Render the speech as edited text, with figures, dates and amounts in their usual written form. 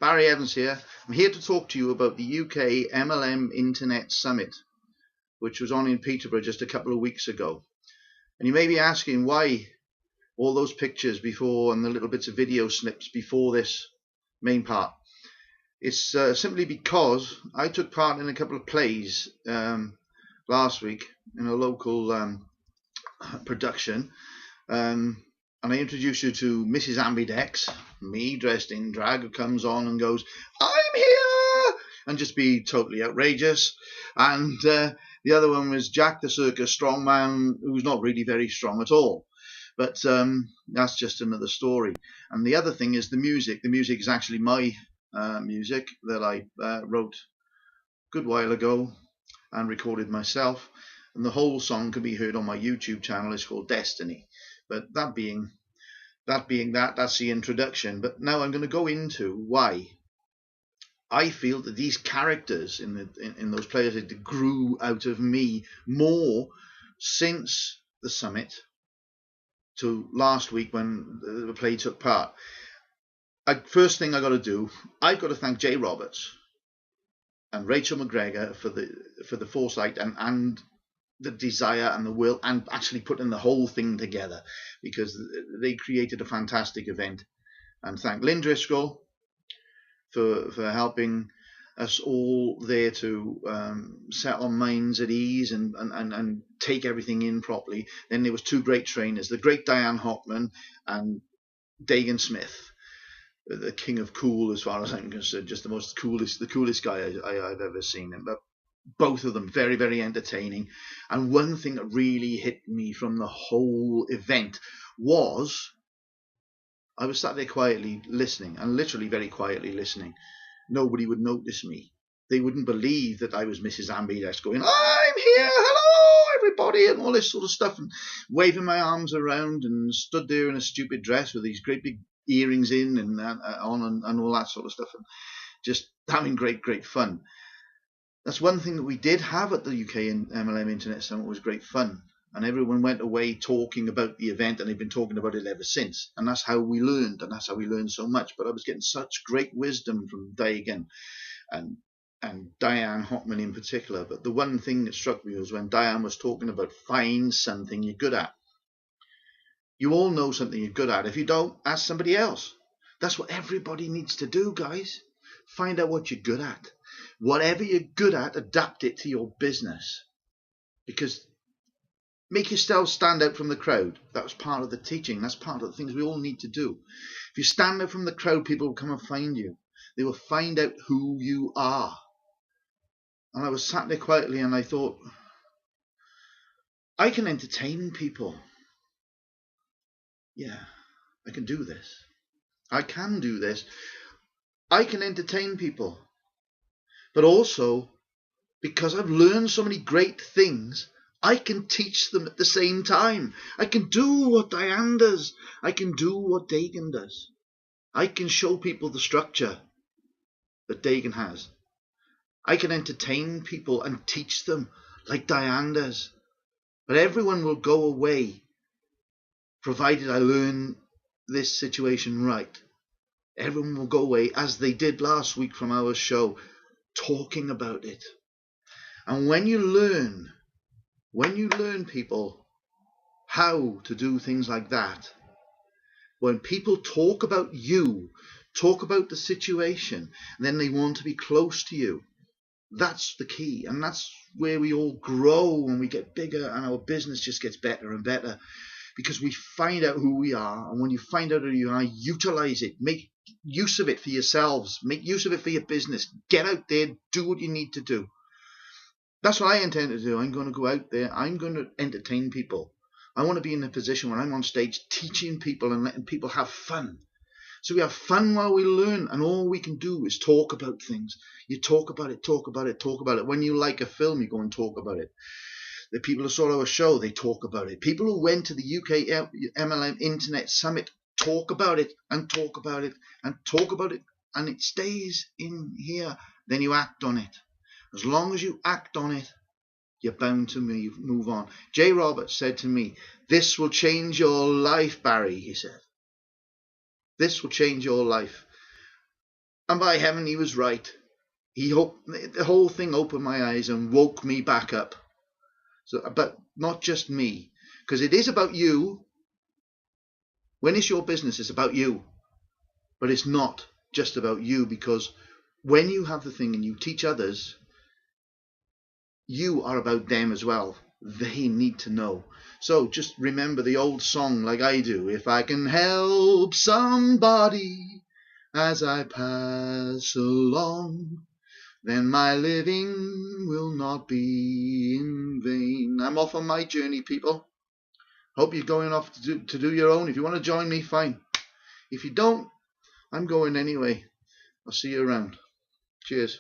Barry Evans here. I'm here to talk to you about the UK MLM Internet Summit, which was on in Peterborough just a couple of weeks ago. And you may be asking why all those pictures before and the little bits of video snips before this main part. It's simply because I took part in a couple of plays last week in a local production. And I introduced you to Mrs. Ambidex, me dressed in drag, who comes on and goes, "I'm here!" and just be totally outrageous. And the other one was Jack the Circus Strongman, who's not really very strong at all. But that's just another story. And the other thing is the music. The music is actually my music that I wrote a good while ago and recorded myself. And the whole song can be heard on my YouTube channel. It's called Destiny. But that being that, that's the introduction. But now I'm going to go into why I feel that these characters in those players that grew out of me more since the summit to last week when the play took part. First thing I got to do, I've got to thank Jay Roberts and Rachel McGregor for the foresight and the desire and the will, and actually putting the whole thing together, because they created a fantastic event. And thank Lynn Driscoll for helping us all there to set our minds at ease and take everything in properly. Then there was two great trainers, the great Diane Hockman and Dagan Smith, the king of cool as far as I'm concerned, just the coolest guy I've ever seen. But both of them very, very entertaining. And one thing that really hit me from the whole event was I was sat there quietly listening, and literally very quietly listening. Nobody would notice me. They wouldn't believe that I was Mrs. Ambidex going, "I'm here, hello everybody," and all this sort of stuff, and waving my arms around and stood there in a stupid dress with these great big earrings in and on and all that sort of stuff, and just having great fun. That's one thing that we did have at the UK MLM Internet Summit, was great fun. And everyone went away talking about the event, and they've been talking about it ever since. And that's how we learned, and that's how we learned so much. But I was getting such great wisdom from Dagan and Diane Hockman in particular. But the one thing that struck me was when Diane was talking about find something you're good at. You all know something you're good at. If you don't, ask somebody else. That's what everybody needs to do, guys. Find out what you're good at. Whatever you're good at, adapt it to your business. Because make yourself stand out from the crowd. That was part of the teaching. That's part of the things we all need to do. If you stand out from the crowd, people will come and find you. They will find out who you are. And I was sat there quietly and I thought, I can entertain people. Yeah, I can do this. I can do this. I can entertain people. But also, because I've learned so many great things, I can teach them at the same time. I can do what Diane does. I can do what Dagan does. I can show people the structure that Dagan has. I can entertain people and teach them like Diane does. But everyone will go away, provided I learn this situation right. Everyone will go away, as they did last week from our show, talking about it. And when you learn people how to do things like that, when people talk about you, talk about the situation, then they want to be close to you. That's the key, and that's where we all grow when we get bigger, and our business just gets better and better, because we find out who we are. And when you find out who you are, utilize it, make use of it for yourselves, make use of it for your business. Get out there, do what you need to do. That's what I intend to do. I'm going to go out there, I'm going to entertain people. I want to be in a position where I'm on stage teaching people and letting people have fun. So we have fun while we learn, and all we can do is talk about things. You talk about it, talk about it, talk about it. When you like a film, you go and talk about it. The people who saw our show, they talk about it. People who went to the UK MLM Internet Summit talk about it and talk about it and talk about it, and it stays in here. Then you act on it. As long as you act on it, you're bound to move on. Jay Roberts said to me, "This will change your life, Barry," he said. "This will change your life." And by heaven, he was right. The whole thing opened my eyes and woke me back up. So, but not just me, because it is about you. When it's your business, it's about you. But it's not just about you, because when you have the thing and you teach others, you are about them as well. They need to know. So just remember the old song like I do. If I can help somebody as I pass along, then my living will not be in vain. I'm off on my journey, people. Hope you're going off to do your own. If you want to join me, fine. If you don't, I'm going anyway. I'll see you around. Cheers.